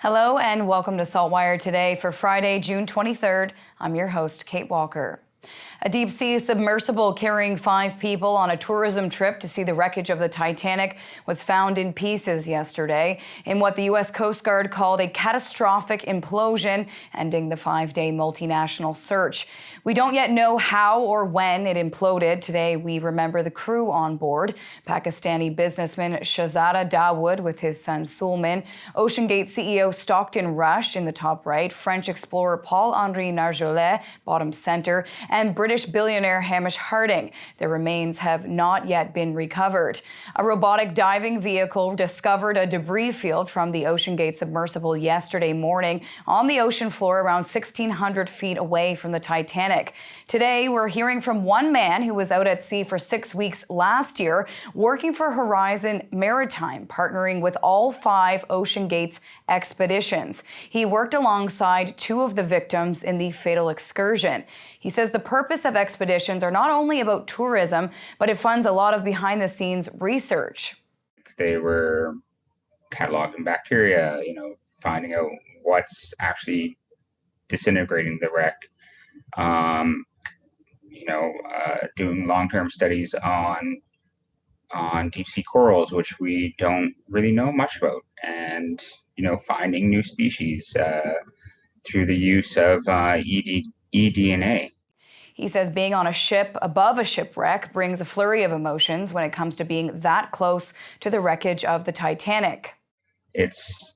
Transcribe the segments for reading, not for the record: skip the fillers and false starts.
Hello and welcome to SaltWire today for Friday, June 23rd. I'm your host, Kate Walker. A deep-sea submersible carrying 5 people on a tourism trip to see the wreckage of the Titanic was found in pieces yesterday in what the U.S. Coast Guard called a catastrophic implosion, ending the 5-day multinational search. We don't yet know how or when it imploded. Today, we remember the crew on board: Pakistani businessman Shahzada Dawood with his son Sulman, OceanGate CEO Stockton Rush in the top right, French explorer Paul-Henri Nargeolet, bottom center, and British billionaire Hamish Harding. Their remains have not yet been recovered. A robotic diving vehicle discovered a debris field from the OceanGate submersible yesterday morning on the ocean floor around 1,600 feet away from the Titanic. Today, we're hearing from one man who was out at sea for 6 weeks last year, working for Horizon Maritime, partnering with all 5 OceanGate's expeditions. He worked alongside 2 of the victims in the fatal excursion. He says the purpose of expeditions are not only about tourism, but it funds a lot of behind-the-scenes research. They were cataloging bacteria, finding out what's actually disintegrating the wreck, doing long-term studies on deep-sea corals, which we don't really know much about, and, finding new species through the use of eDNA. He says being on a ship above a shipwreck brings a flurry of emotions when it comes to being that close to the wreckage of the Titanic. It's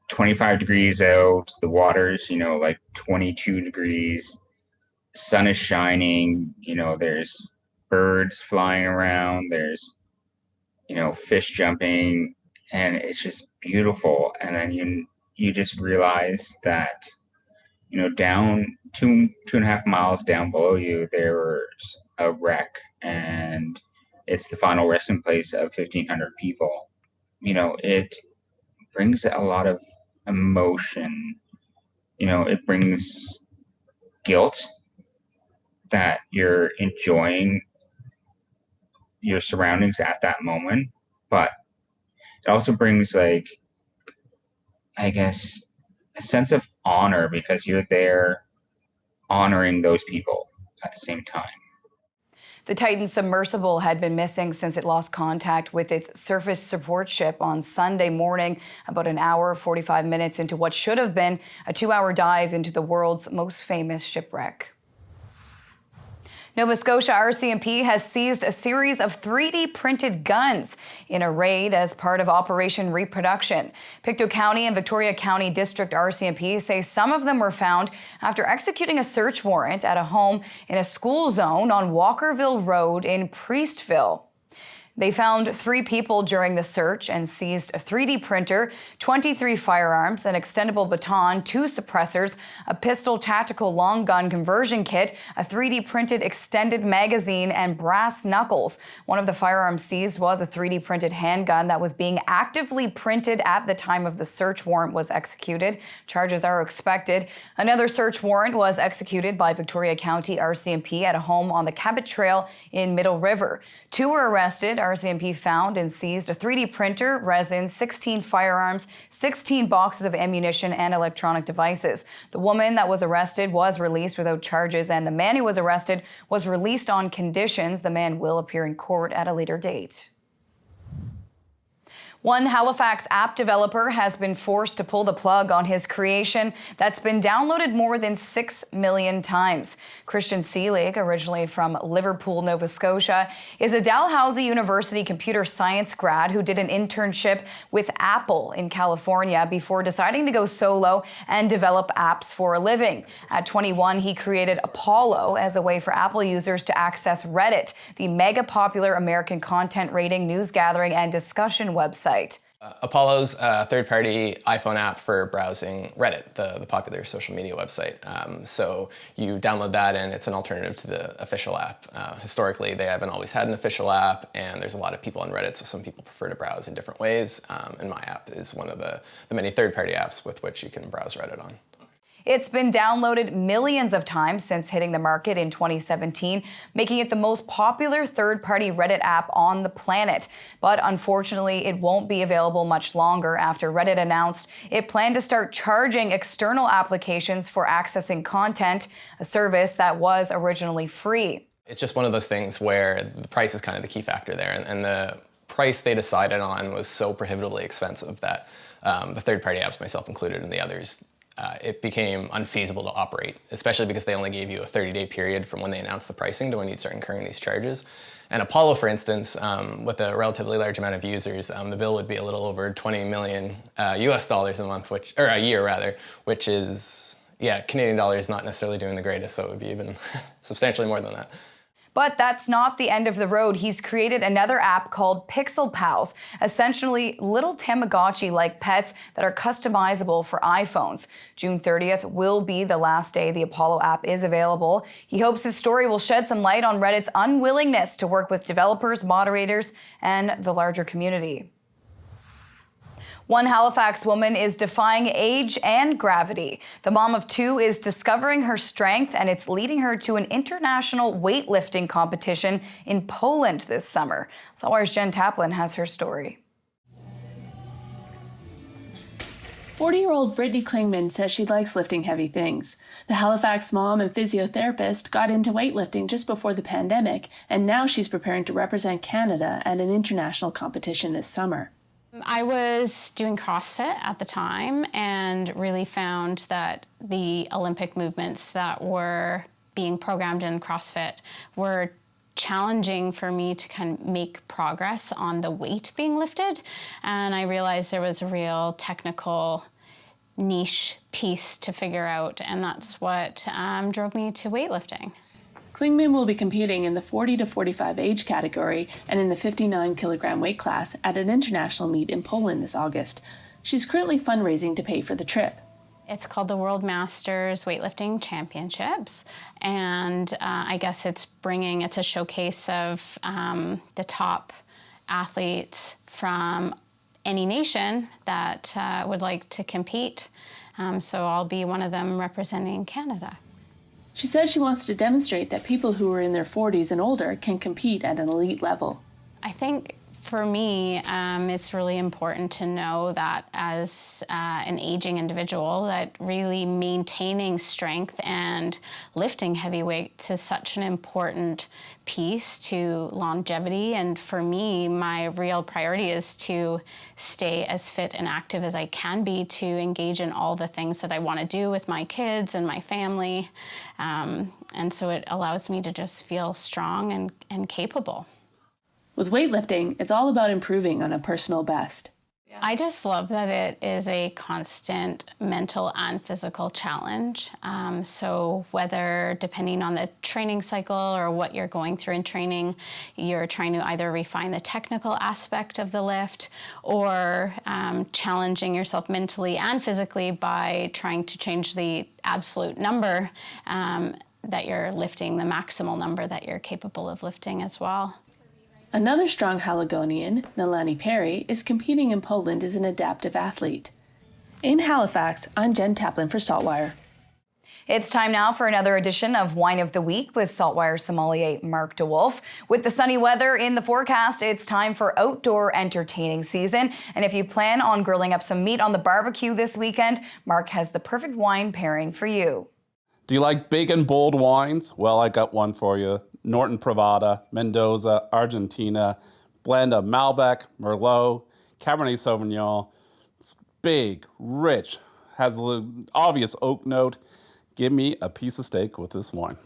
25 degrees out, the water's, 22 degrees, sun is shining, there's birds flying around, there's, fish jumping, and it's just beautiful. And then you just realize that, down 2.5 miles down below you, there's a wreck, and it's the final resting place of 1,500 people. It brings a lot of emotion. It brings guilt that you're enjoying your surroundings at that moment, but it also brings, a sense of honor, because you're there honoring those people at the same time. The Titan submersible had been missing since it lost contact with its surface support ship on Sunday morning, about an hour, 45 minutes into what should have been a 2-hour dive into the world's most famous shipwreck. Nova Scotia RCMP has seized a series of 3D printed guns in a raid as part of Operation Reproduction. Pictou County and Victoria County District RCMP say some of them were found after executing a search warrant at a home in a school zone on Walkerville Road in Priestville. They found 3 people during the search and seized a 3D printer, 23 firearms, an extendable baton, 2 suppressors, a pistol tactical long gun conversion kit, a 3D printed extended magazine, and brass knuckles. One of the firearms seized was a 3D printed handgun that was being actively printed at the time of the search warrant was executed. Charges are expected. Another search warrant was executed by Victoria County RCMP at a home on the Cabot Trail in Middle River. 2 were arrested. RCMP found and seized a 3D printer, resin, 16 firearms, 16 boxes of ammunition, and electronic devices. The woman that was arrested was released without charges, and the man who was arrested was released on conditions. The man will appear in court at a later date. One Halifax app developer has been forced to pull the plug on his creation that's been downloaded more than 6 million times. Christian Seelig, originally from Liverpool, Nova Scotia, is a Dalhousie University computer science grad who did an internship with Apple in California before deciding to go solo and develop apps for a living. At 21, he created Apollo as a way for Apple users to access Reddit, the mega popular American content rating, news gathering, and discussion website. Apollo's a third-party iPhone app for browsing Reddit, the popular social media website. So you download that, and it's an alternative to the official app. Historically, they haven't always had an official app, and there's a lot of people on Reddit, so some people prefer to browse in different ways. And my app is one of the many third-party apps with which you can browse Reddit on. It's been downloaded millions of times since hitting the market in 2017, making it the most popular third-party Reddit app on the planet. But unfortunately, it won't be available much longer after Reddit announced it planned to start charging external applications for accessing content, a service that was originally free. It's just one of those things where the price is kind of the key factor there, and the price they decided on was so prohibitively expensive that the third-party apps, myself included, and the others, it became unfeasible to operate, especially because they only gave you a 30-day period from when they announced the pricing to when you'd start incurring these charges. And Apollo, for instance, with a relatively large amount of users, the bill would be a little over 20 million US dollars a month, or a year rather, which is, yeah, Canadian dollars not necessarily doing the greatest, so it would be even substantially more than that. But that's not the end of the road. He's created another app called Pixel Pals, essentially little Tamagotchi-like pets that are customizable for iPhones. June 30th will be the last day the Apollo app is available. He hopes his story will shed some light on Reddit's unwillingness to work with developers, moderators, and the larger community. One Halifax woman is defying age and gravity. The mom of two is discovering her strength, and it's leading her to an international weightlifting competition in Poland this summer. SaltWire's Jen Taplin has her story. 40-year-old Brittany Klingman says she likes lifting heavy things. The Halifax mom and physiotherapist got into weightlifting just before the pandemic, and now she's preparing to represent Canada at an international competition this summer. I was doing CrossFit at the time and really found that the Olympic movements that were being programmed in CrossFit were challenging for me to kind of make progress on the weight being lifted. And I realized there was a real technical niche piece to figure out, and that's what drove me to weightlifting. Klingman will be competing in the 40 to 45 age category and in the 59-kilogram weight class at an international meet in Poland this August. She's currently fundraising to pay for the trip. It's called the World Masters Weightlifting Championships, and I guess it's a showcase of the top athletes from any nation that would like to compete. So I'll be one of them representing Canada. She said she wants to demonstrate that people who are in their 40s and older can compete at an elite level. I think for me, it's really important to know that as an aging individual, that really maintaining strength and lifting heavy weights is such an important piece to longevity. And for me, my real priority is to stay as fit and active as I can be to engage in all the things that I want to do with my kids and my family. And so it allows me to just feel strong and capable. With weightlifting, it's all about improving on a personal best. I just love that it is a constant mental and physical challenge. So whether, depending on the training cycle or what you're going through in training, you're trying to either refine the technical aspect of the lift or challenging yourself mentally and physically by trying to change the absolute number that you're lifting, the maximal number that you're capable of lifting as well. Another strong Haligonian, Nalani Perry, is competing in Poland as an adaptive athlete. In Halifax, I'm Jen Taplin for SaltWire. It's time now for another edition of Wine of the Week with SaltWire sommelier Mark DeWolf. With the sunny weather in the forecast, it's time for outdoor entertaining season. And if you plan on grilling up some meat on the barbecue this weekend, Mark has the perfect wine pairing for you. Do you like big and bold wines? Well, I got one for you. Norton Privada, Mendoza, Argentina, blend of Malbec, Merlot, Cabernet Sauvignon. Big, rich, has an obvious oak note. Give me a piece of steak with this wine.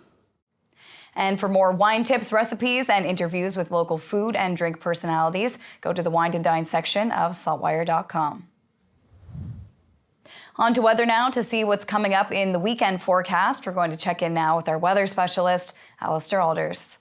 And for more wine tips, recipes, and interviews with local food and drink personalities, go to the Wine and Dine section of saltwire.com. On to weather now to see what's coming up in the weekend forecast. We're going to check in now with our weather specialist, Allister Aalders.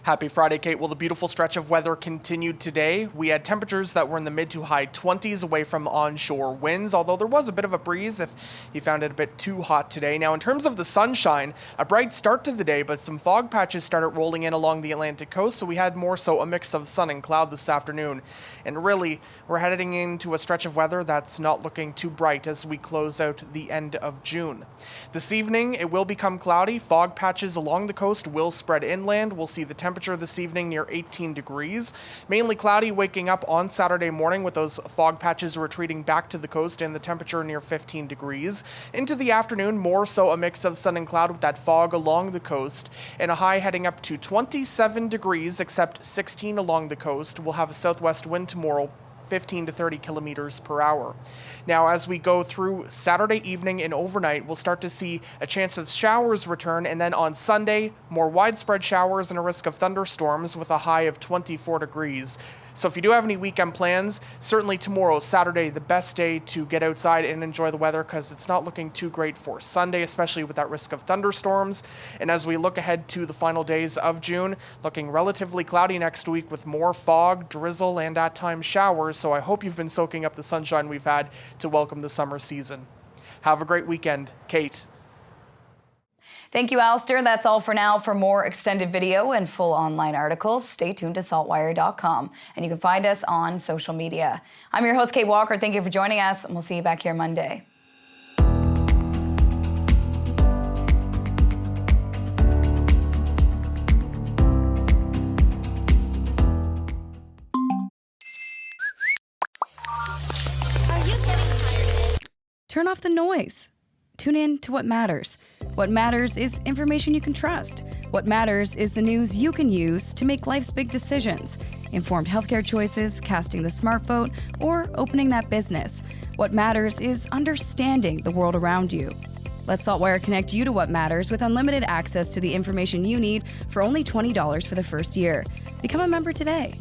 Happy Friday, Kate. Well, the beautiful stretch of weather continued today. We had temperatures that were in the mid to high 20s away from onshore winds, although there was a bit of a breeze if you found it a bit too hot today. Now, in terms of the sunshine, a bright start to the day, but some fog patches started rolling in along the Atlantic coast, so we had more so a mix of sun and cloud this afternoon. And really, we're heading into a stretch of weather that's not looking too bright as we close out the end of June. This evening, it will become cloudy. Fog patches along the coast will spread inland. We'll see the temperature this evening near 18 degrees. Mainly cloudy waking up on Saturday morning with those fog patches retreating back to the coast and the temperature near 15 degrees. Into the afternoon, more so a mix of sun and cloud with that fog along the coast and a high heading up to 27 degrees except 16 along the coast. We'll have a southwest wind tomorrow, 15 to 30 kilometers per hour. Now, as we go through Saturday evening and overnight, we'll start to see a chance of showers return, and then on Sunday, more widespread showers and a risk of thunderstorms with a high of 24 degrees. So if you do have any weekend plans, certainly tomorrow, Saturday, the best day to get outside and enjoy the weather because it's not looking too great for Sunday, especially with that risk of thunderstorms. And as we look ahead to the final days of June, looking relatively cloudy next week with more fog, drizzle, and at times showers. So I hope you've been soaking up the sunshine we've had to welcome the summer season. Have a great weekend. Kate. Thank you, Allister. That's all for now. For more extended video and full online articles, stay tuned to SaltWire.com. And you can find us on social media. I'm your host, Kate Walker. Thank you for joining us, and we'll see you back here Monday. Turn off the noise. Tune in to what matters. What matters is information you can trust. What matters is the news you can use to make life's big decisions. Informed healthcare choices, casting the smart vote, or opening that business. What matters is understanding the world around you. Let SaltWire connect you to what matters with unlimited access to the information you need for only $20 for the first year. Become a member today.